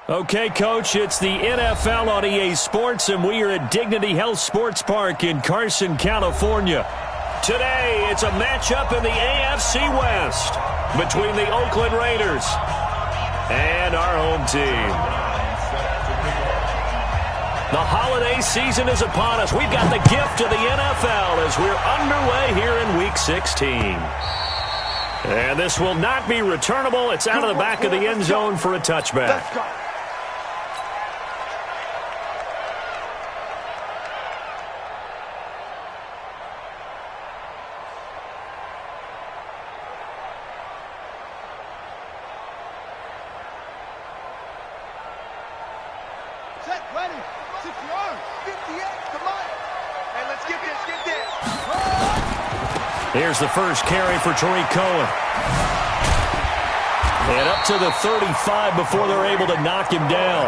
Okay, Coach, it's the NFL on EA Sports, and we are at Dignity Health Sports Park in Carson, California. Today, it's a matchup in the AFC West between the Oakland Raiders and our home team. The holiday season is upon us. We've got the gift of the NFL as we're underway here in Week 16. And this will not be returnable. It's out of the back of the end zone for a touchback. Here's the first carry for Tariq Cohen. And up to the 35 before they're able to knock him down.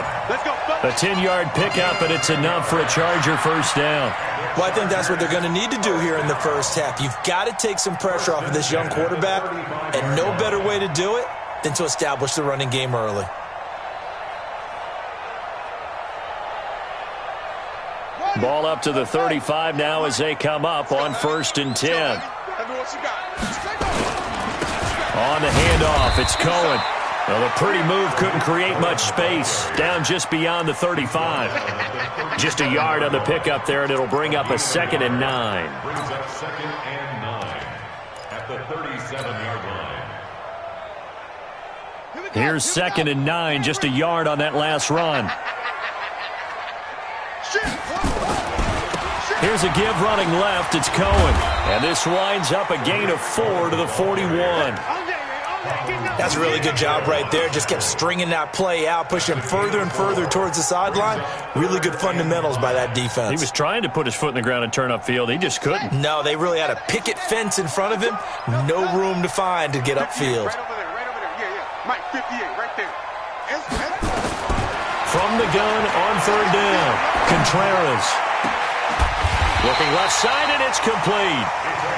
A 10-yard pickup, and it's enough for a Charger first down. Well, I think that's what they're going to need to do here in the first half. You've got to take some pressure off of this young quarterback, and no better way to do it than to establish the running game early. Ball up to the 35 now as they come up on 1st and 10. On the handoff, it's Cohen. Well, the pretty move couldn't create much space. Down just beyond the 35. Just a yard on the pickup there, and it'll bring up a 2nd and 9. Brings up 2nd and 9 at the 37-yard line. Here's 2nd and 9, just a yard on that last run. Here's a give running left. It's Cohen. And this winds up a gain of 4 to the 41. That's a really good job right there. Just kept stringing that play out, pushing further and further towards the sideline. Really good fundamentals by that defense. He was trying to put his foot in the ground and turn upfield. He just couldn't. No, they really had a picket fence in front of him. No room to find to get upfield. Right over there. Yeah. Mike, 58, right there. From the gun on 3rd down, Contreras. Looking left side, and it's complete.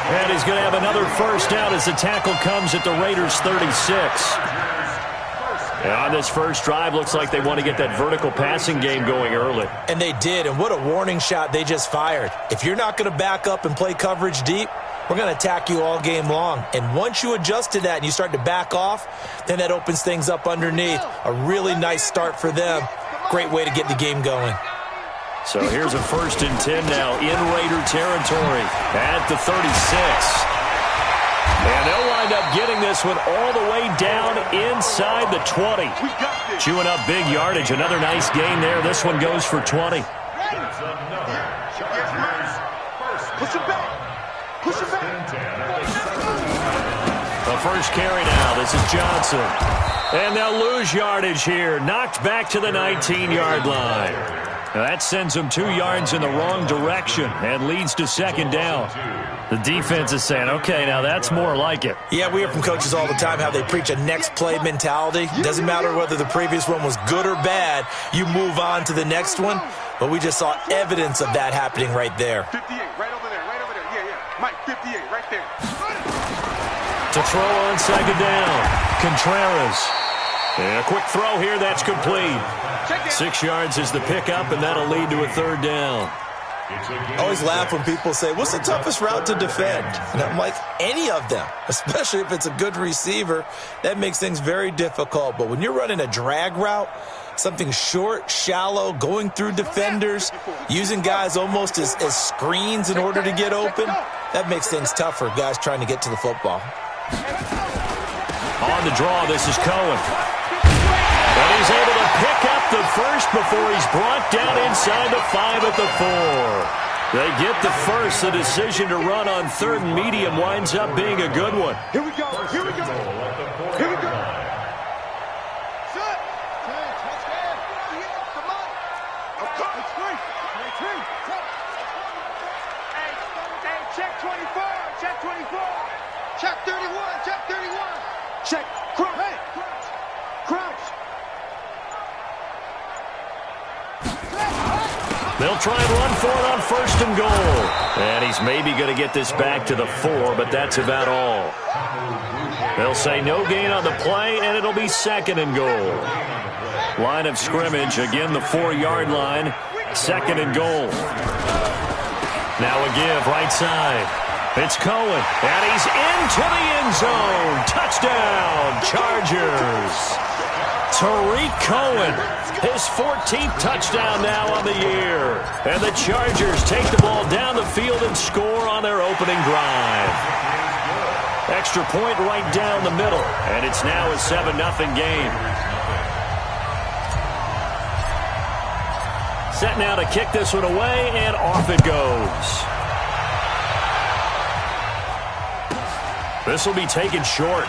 And he's going to have another first down as the tackle comes at the Raiders' 36. And on this first drive, looks like they want to get that vertical passing game going early. And they did, and what a warning shot they just fired. If you're not going to back up and play coverage deep, we're going to attack you all game long. And once you adjust to that and you start to back off, then that opens things up underneath. A really nice start for them. Great way to get the game going. So here's a 1st and 10 now in Raider territory at the 36. And they'll wind up getting this one all the way down inside the 20. Chewing up big yardage. Another nice gain there. This one goes for 20. Push it back. Push it back. The first carry now. This is Johnson. And they'll lose yardage here. Knocked back to the 19-yard line. Now that sends them 2 yards in the wrong direction and leads to 2nd down. The defense is saying, okay, now that's more like it. Yeah, we hear from coaches all the time how they preach a next play mentality. Doesn't matter whether the previous one was good or bad. You move on to the next one. But we just saw evidence of that happening right there. 58, right over there. Yeah. Mike, 58, right there. To throw on 2nd down, Contreras. And a quick throw here, that's complete. 6 yards is the pickup, and that'll lead to a 3rd down. I always laugh when people say, what's the toughest route to defend? And I'm like, any of them, especially if it's a good receiver. That makes things very difficult. But when you're running a drag route, something short, shallow, going through defenders, using guys almost as screens in order to get open, that makes things tough for guys trying to get to the football. On the draw, this is Cohen. And he's able to pick up the first before he's brought down inside the 5 at the 4. They get the first. The decision to run on 3rd and medium winds up being a good one. Here we go. Check 24. Check 31. Check. Crouch. They'll try and run for it on 1st and goal. And he's maybe going to get this back to the 4, but that's about all. They'll say no gain on the play, and it'll be 2nd and goal. Line of scrimmage, again the 4-yard line. Second and goal. Now a give, right side. It's Cohen, and he's into the end zone. Touchdown, Chargers. Tariq Cohen, his 14th touchdown now on the year. And the Chargers take the ball down the field and score on their opening drive. Extra point right down the middle, and it's now a 7-0 game. Set now to kick this one away, and off it goes. This will be taken short.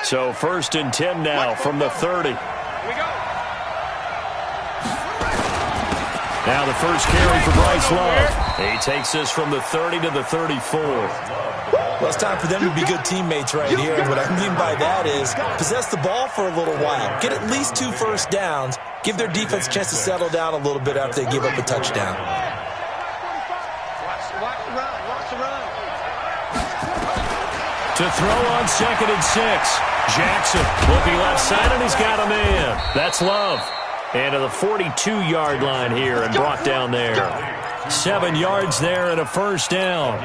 So 1st and 10 now from the 30. Now the first carry for Bryce Love. He takes this from the 30 to the 34. Well, it's time for them to be good teammates right here. And what I mean by that is possess the ball for a little while. Get at least 2 first downs. Give their defense a chance to settle down a little bit after they give up a touchdown. To throw on 2nd and 6. Jackson looking left side, and he's got a man. That's Love. And to the 42-yard line here and brought down there. 7 yards there and a first down.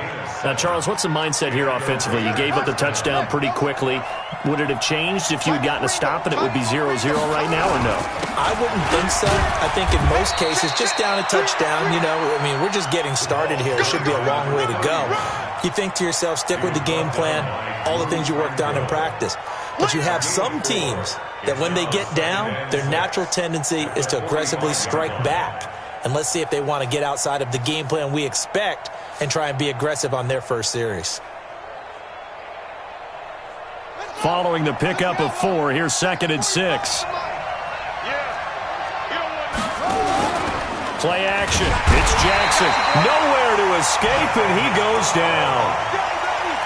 Now, Charles, what's the mindset here offensively? You gave up the touchdown pretty quickly. Would it have changed if you had gotten a stop and it would be 0-0 right now, or no? I wouldn't think so. I think in most cases, just down a touchdown, we're just getting started here. It should be a long way to go. You think to yourself, stick with the game plan, all the things you worked on in practice. But you have some teams that when they get down, their natural tendency is to aggressively strike back. And let's see if they want to get outside of the game plan we expect and try and be aggressive on their first series. Following the pickup of 4, here's 2nd and 6. Play action. It's Jackson. Nowhere to escape, and he goes down.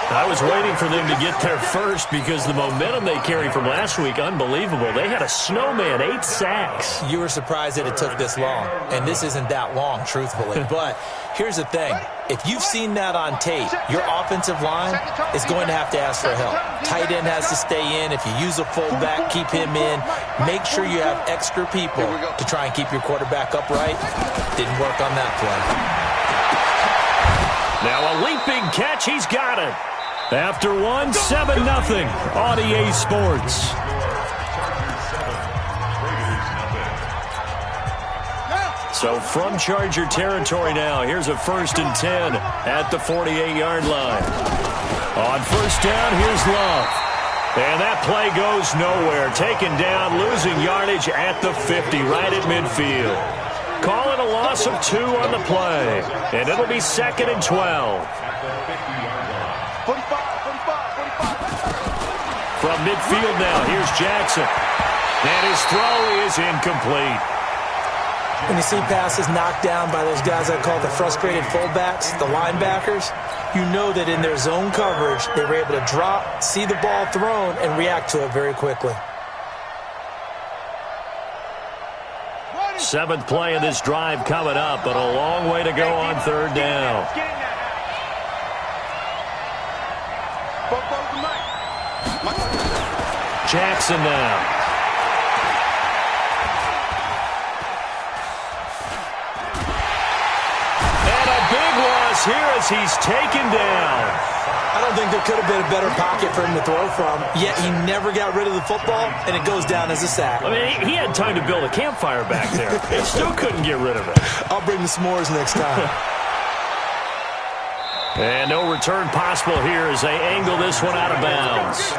I was waiting for them to get there first because the momentum they carry from last week, unbelievable. They had a snowman, 8 sacks. You were surprised that it took this long, and this isn't that long, truthfully. But here's the thing. If you've seen that on tape, your offensive line is going to have to ask for help. Tight end has to stay in. If you use a fullback, keep him in. Make sure you have extra people to try and keep your quarterback upright. Didn't work on that play. Now a leaping catch. He's got it. After 1, 7-0 on EA Sports. So from Charger territory now, here's a 1st and 10 at the 48-yard line. On first down, here's Love. And that play goes nowhere. Taken down, losing yardage at the 50, right at midfield. Call it a loss of 2 on the play. And it'll be 2nd and 12. 45. From midfield now, here's Jackson. And his throw is incomplete. When you see passes knocked down by those guys I call the frustrated fullbacks, the linebackers, you know that in their zone coverage, they were able to drop, see the ball thrown, and react to it very quickly. 7th play of this drive coming up, but a long way to go on 3rd down. Jackson now. And a big loss here as he's taken down. I don't think there could have been a better pocket for him to throw from, yet he never got rid of the football, and it goes down as a sack. I mean, he had time to build a campfire back there. He still couldn't get rid of it. I'll bring the s'mores next time. And no return possible here as they angle this one out of bounds.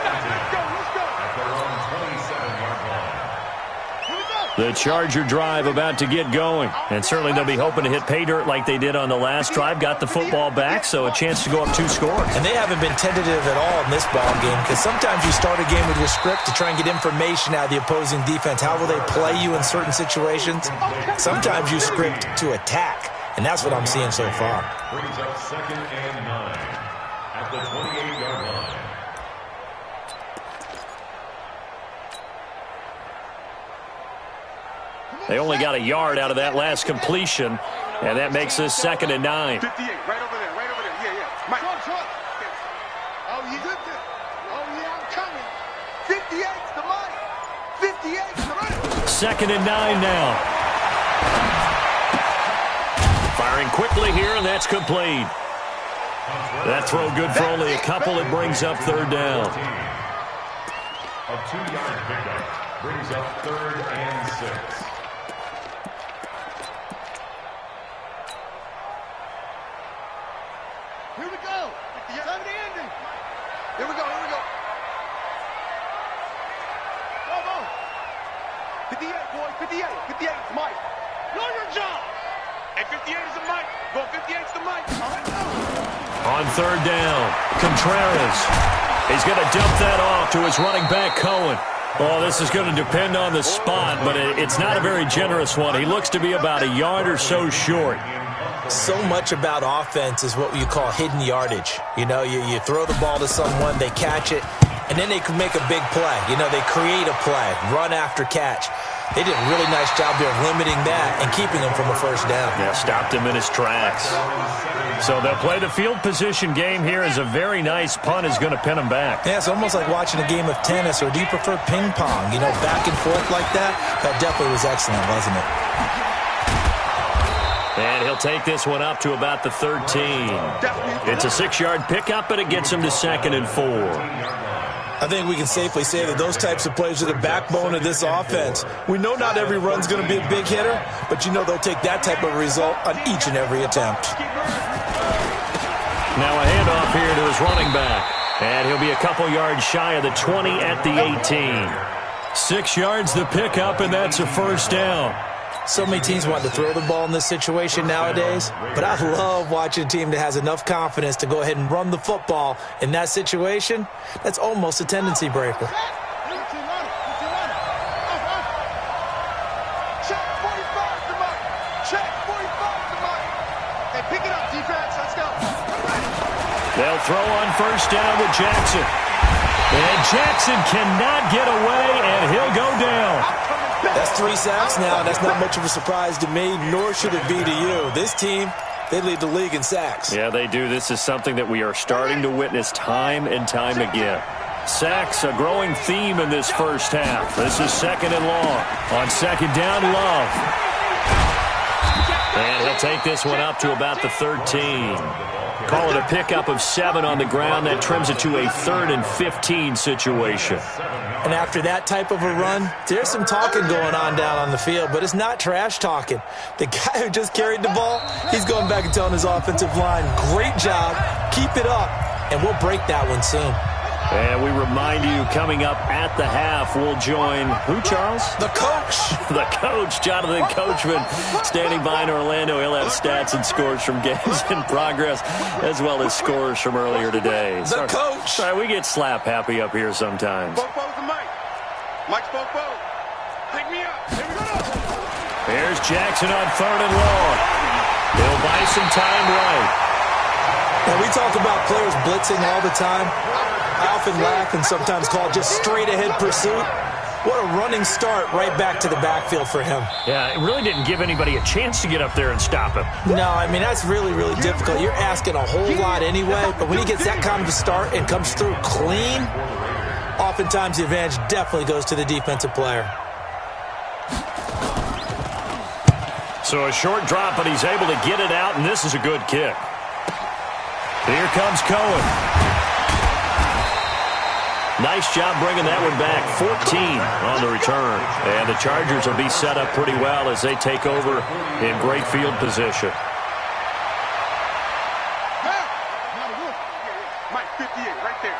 The Charger drive about to get going. And certainly they'll be hoping to hit pay dirt like they did on the last drive. Got the football back, so a chance to go up 2 scores. And they haven't been tentative at all in this ball game because sometimes you start a game with your script to try and get information out of the opposing defense. How will they play you in certain situations? Sometimes you script to attack, and that's what I'm seeing so far. Brings up 2nd and 9 at the 28-yard line. They only got a yard out of that last completion, and that makes this 2nd and 9. 58, right over there, yeah. Mike. Oh, yeah, I'm coming. 58's the money. 58's the money. 2nd and 9 now. Firing quickly here, and that's complete. That throw good for only a couple. It brings up 3rd down. A 2-yard pickup brings up 3rd and 6. Here we go. Time of the ending. Here we go. Come on. 58, boy. 58. 58 is Mike. Know your job. Hey, 58 is the Mike. Go, 58 is the Mike. On 3rd down, Contreras. He's going to dump that off to his running back, Cohen. Oh, this is going to depend on the spot, but it's not a very generous one. He looks to be about a yard or so short. So much about offense is what you call hidden yardage. You know, you throw the ball to someone, they catch it, and then they can make a big play. You know, they create a play, run after catch. They did a really nice job there of limiting that and keeping him from a 1st down. Yeah, stopped him in his tracks. So they'll play the field position game here as a very nice punt is going to pin him back. Yeah, it's almost like watching a game of tennis, or do you prefer ping pong? You know, back and forth like that? That definitely was excellent, wasn't it? And he'll take this one up to about the 13. It's a 6-yard pickup, but it gets him to 2nd and 4. I think we can safely say that those types of plays are the backbone of this offense. We know not every run's going to be a big hitter, but you know they'll take that type of result on each and every attempt. Now a handoff here to his running back. And he'll be a couple yards shy of the 20 at the 18. 6 yards the pickup, and that's a 1st down. So many teams want to throw the ball in this situation nowadays, but I love watching a team that has enough confidence to go ahead and run the football in that situation. That's almost a tendency breaker. Check 45 to Mike. Check 45 to Mike. Hey, pick it up, defense. Let's go. They'll throw on 1st down with Jackson. And Jackson cannot get away, and he'll go down. That's 3 sacks now. That's not much of a surprise to me, nor should it be to you. This team, they lead the league in sacks. Yeah, they do. This is something that we are starting to witness time and time again. Sacks, a growing theme in this 1st half. This is 2nd and long. On 2nd down, Love. And he'll take this one up to about the 13. Call it a pickup of 7 on the ground. That trims it to a 3rd and 15 situation. And after that type of a run, there's some talking going on down on the field, but it's not trash talking. The guy who just carried the ball, he's going back and telling his offensive line, great job, keep it up, and we'll break that one soon. And we remind you, coming up at the half, we'll join who, Charles? The coach. The coach, Jonathan Coachman, standing by in Orlando. He'll have stats and scores from games in progress, as well as scores from earlier today. The coach. Sorry, we get slap happy up here sometimes. Both to Mike. Mike's both. Pick me up. Here we go. There's Jackson on 3rd and long. He'll buy some time right. Now, we talk about players blitzing all the time. I often laugh and sometimes call it just straight-ahead pursuit. What a running start right back to the backfield for him. Yeah, it really didn't give anybody a chance to get up there and stop him. No, I mean, that's really, really difficult. You're asking a whole lot anyway, but when he gets that kind of a start and comes through clean, oftentimes the advantage definitely goes to the defensive player. So a short drop, but he's able to get it out, and this is a good kick. Here comes Cohen. Nice job bringing that one back. 14 on the return. And the Chargers will be set up pretty well as they take over in great field position. Mike, 58, right there.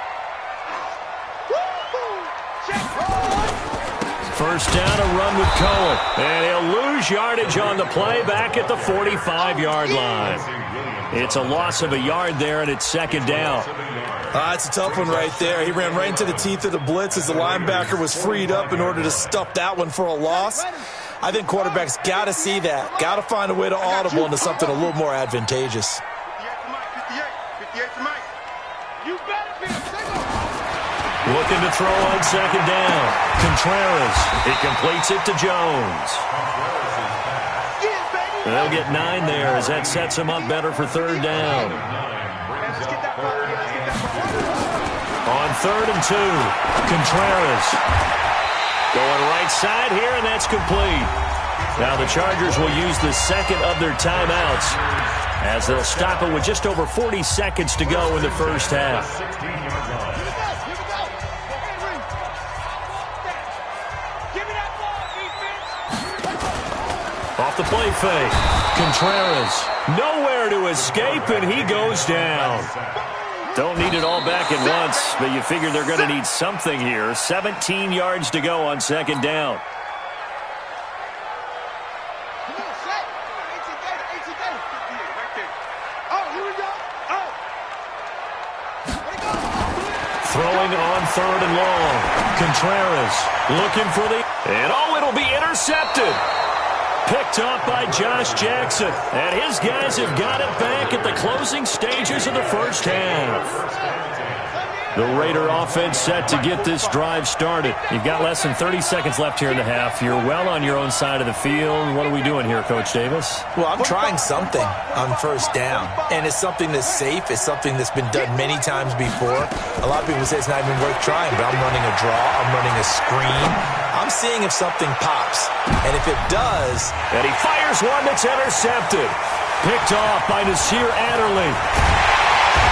First down, a run with Cohen. And he'll lose yardage on the play back at the 45-yard line. It's a loss of a yard there, and it's 2nd down. It's a tough one right there. He ran right into the teeth of the blitz as the linebacker was freed up in order to stuff that one for a loss. I think quarterbacks got to see that. Got to find a way to audible into something a little more advantageous. 58 to Mike. 58 to Mike. You better be a single. Looking to throw on second down. Contreras. He completes it to Jones. They'll get 9 there as that sets him up better for third down. On 3rd and 2, Contreras. Going right side here, and that's complete. Now the Chargers will use the second of their timeouts as they'll stop it with just over 40 seconds to go in the first half. Off the play fake. Contreras. Nowhere to escape, and he goes down. Don't need it all back at once, but you figure they're going to need something here. 17 yards to go on second down. Throwing on 3rd and long. Contreras looking for the... And it'll be intercepted. Picked up by Josh Jackson. And his guys have got it back at the closing stages of the first half. The Raider offense set to get this drive started. You've got less than 30 seconds left here in the half. You're well on your own side of the field. What are we doing here, Coach Davis? Well, I'm trying something on first down. And it's something that's safe. It's something that's been done many times before. A lot of people say it's not even worth trying, but I'm running a draw. I'm running a screen. I'm seeing if something pops. And if it does... And he fires one that's intercepted. Picked off by Nasir Adderley.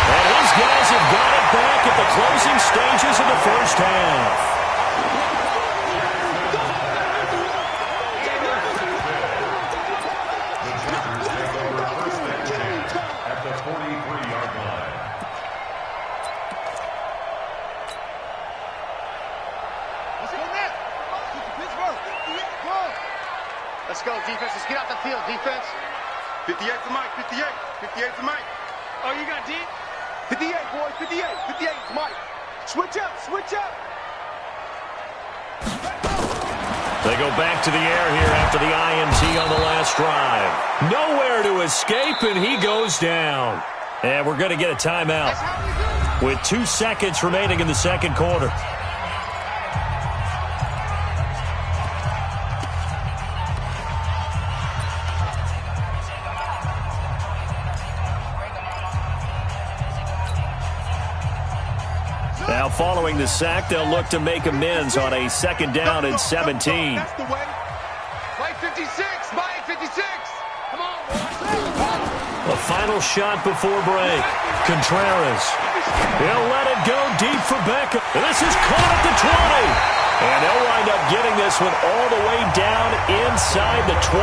And his guys have got it back at the closing stages of the first half. At the 43-yard line. Let's go, defense. Let's get out the field, defense. 58 to Mike, 58. 58 to Mike. Oh, you got deep? 58, boys, 58. 58 to Mike. Switch up, switch up. They go back to the air here after the INT on the last drive. Nowhere to escape, and he goes down. And we're going to get a timeout with 2 seconds remaining in the second quarter. Now, following the sack, they'll look to make amends on a second down and 17. That's the way. Mike 56. Mike 56. Come on, boys. A final shot before break. Contreras. He'll let it go deep for Beckham. And this is caught at the 20. And they'll wind up getting this one all the way down inside the 20.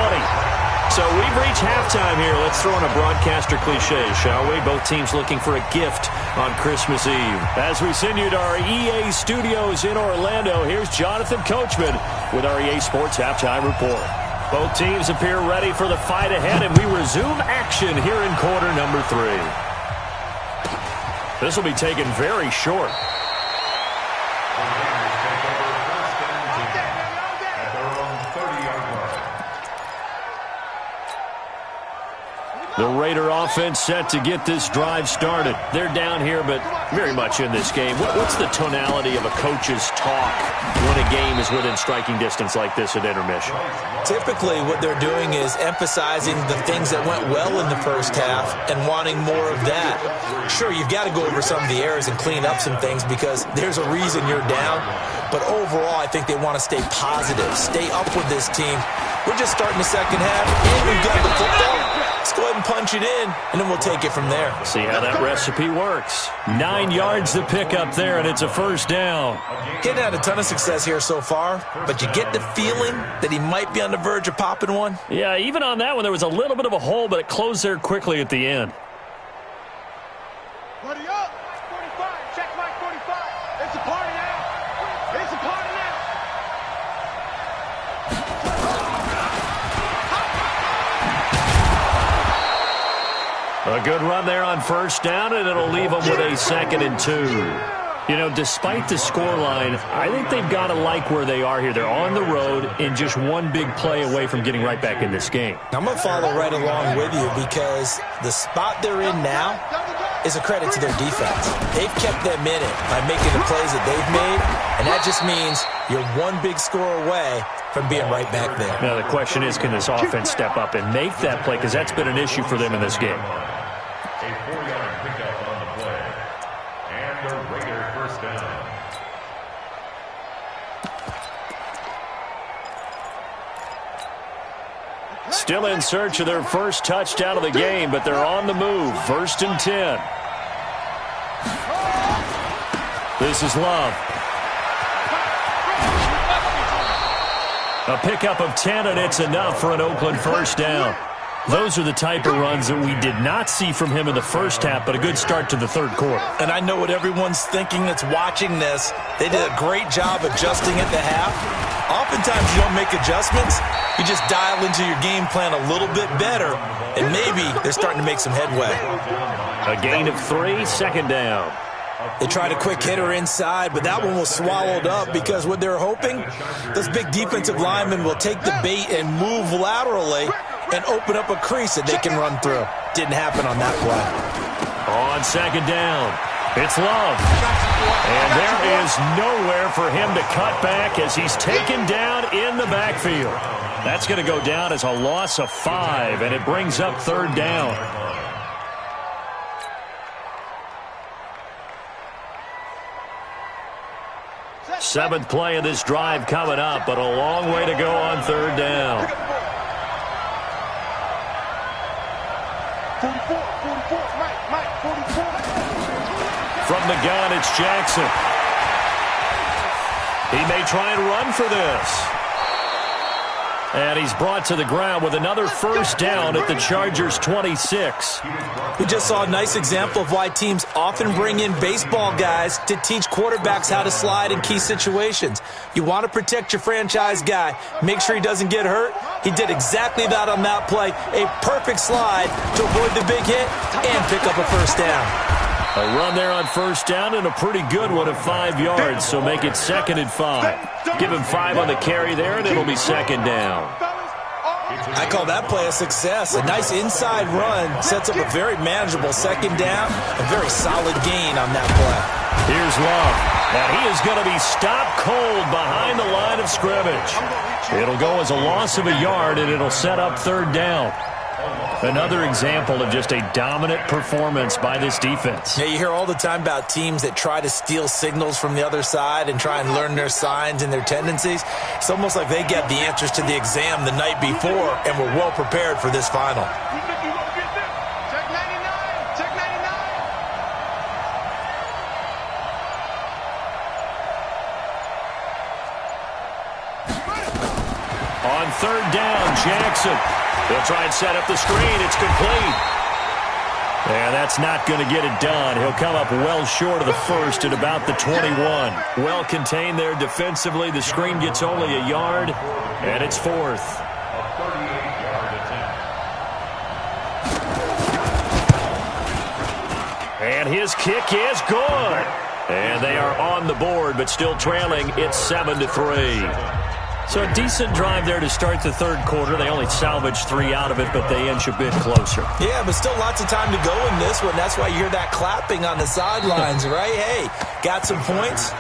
So we've reached halftime here. Let's throw in a broadcaster cliche, shall we? Both teams looking for a gift on Christmas Eve. As we send you to our EA studios in Orlando, here's Jonathan Coachman with our EA Sports Halftime Report. Both teams appear ready for the fight ahead, and we resume action here in quarter number 3. This will be taken very short. The Raider offense set to get this drive started. They're down here, but very much in this game. What's the tonality of a coach's talk when a game is within striking distance like this at intermission? Typically, what they're doing is emphasizing the things that went well in the first half and wanting more of that. Sure, you've got to go over some of the errors and clean up some things because there's a reason you're down. But overall, I think they want to stay positive, stay up with this team. We're just starting the second half, and we've got the football. Let's go ahead and punch it in, and then we'll take it from there. See how that recipe works. 9 yards to pick up there, and it's a first down. Getting had a ton of success here so far, but you get the feeling that he might be on the verge of popping one. Yeah, even on that one, there was a little bit of a hole, but it closed there quickly at the end. Ready up. 45. Check Mike 45. It's a party now. It's a party now. A good run there on first down, and it'll leave them with a 2nd and 2. You know, despite the scoreline, I think they've got to like where they are here. They're on the road and just one big play away from getting right back in this game. I'm going to follow right along with you because the spot they're in now, is a credit to their defense. They've kept them in it by making the plays that they've made, and that just means you're one big score away from being right back there. Now, the question is, can this offense step up and make that play? Because that's been an issue for them in this game. A 4-yard pickup on the play. And the Raider first down. Still in search of their first touchdown of the game, but they're on the move. 1st and 10. This is Love. A pickup of 10, and it's enough for an Oakland first down. Those are the type of runs that we did not see from him in the first half, but a good start to the third quarter. And I know what everyone's thinking that's watching this. They did a great job adjusting at the half. Oftentimes you don't make adjustments. You just dial into your game plan a little bit better, and maybe they're starting to make some headway. A gain of 3, 2nd down. They tried a quick hitter inside, but that one was swallowed up because what they're hoping, those big defensive linemen will take the bait and move laterally and open up a crease that they can run through. Didn't happen on that play. On 2nd down, it's Love. And there is nowhere for him to cut back as he's taken down in the backfield. That's going to go down as a loss of 5, and it brings up 3rd down. Seventh play of this drive coming up, but a long way to go on 3rd down. 44, Mike, 44. From the gun, it's Jackson. He may try and run for this. And he's brought to the ground with another first down at the Chargers' 26. We just saw a nice example of why teams often bring in baseball guys to teach quarterbacks how to slide in key situations. You want to protect your franchise guy. Make sure he doesn't get hurt. He did exactly that on that play. A perfect slide to avoid the big hit and pick up a first down. A run there on first down and a pretty good one of 5 yards, so make it 2nd and 5. Give him 5 on the carry there, and it'll be 2nd down. I call that play a success. A nice inside run sets up a very manageable 2nd down. A very solid gain on that play. Here's Love. And he is going to be stopped cold behind the line of scrimmage. It'll go as a loss of a yard, and it'll set up 3rd down. Another example of just a dominant performance by this defense. Yeah, you hear all the time about teams that try to steal signals from the other side and try and learn their signs and their tendencies. It's almost like they get the answers to the exam the night before and were well prepared for this final. Check 99, check 99. On 3rd down, Jackson. He'll try and set up the screen. It's complete. And that's not going to get it done. He'll come up well short of the first at about the 21. Well contained there defensively. The screen gets only a yard, and it's 4th. A 38-yard attempt. And his kick is good. And they are on the board, but still trailing. It's 7-3. So a decent drive there to start the third quarter. They only salvaged 3 out of it, but they inch a bit closer. Yeah, but still lots of time to go in this one. That's why you hear that clapping on the sidelines, right? Hey, got some points.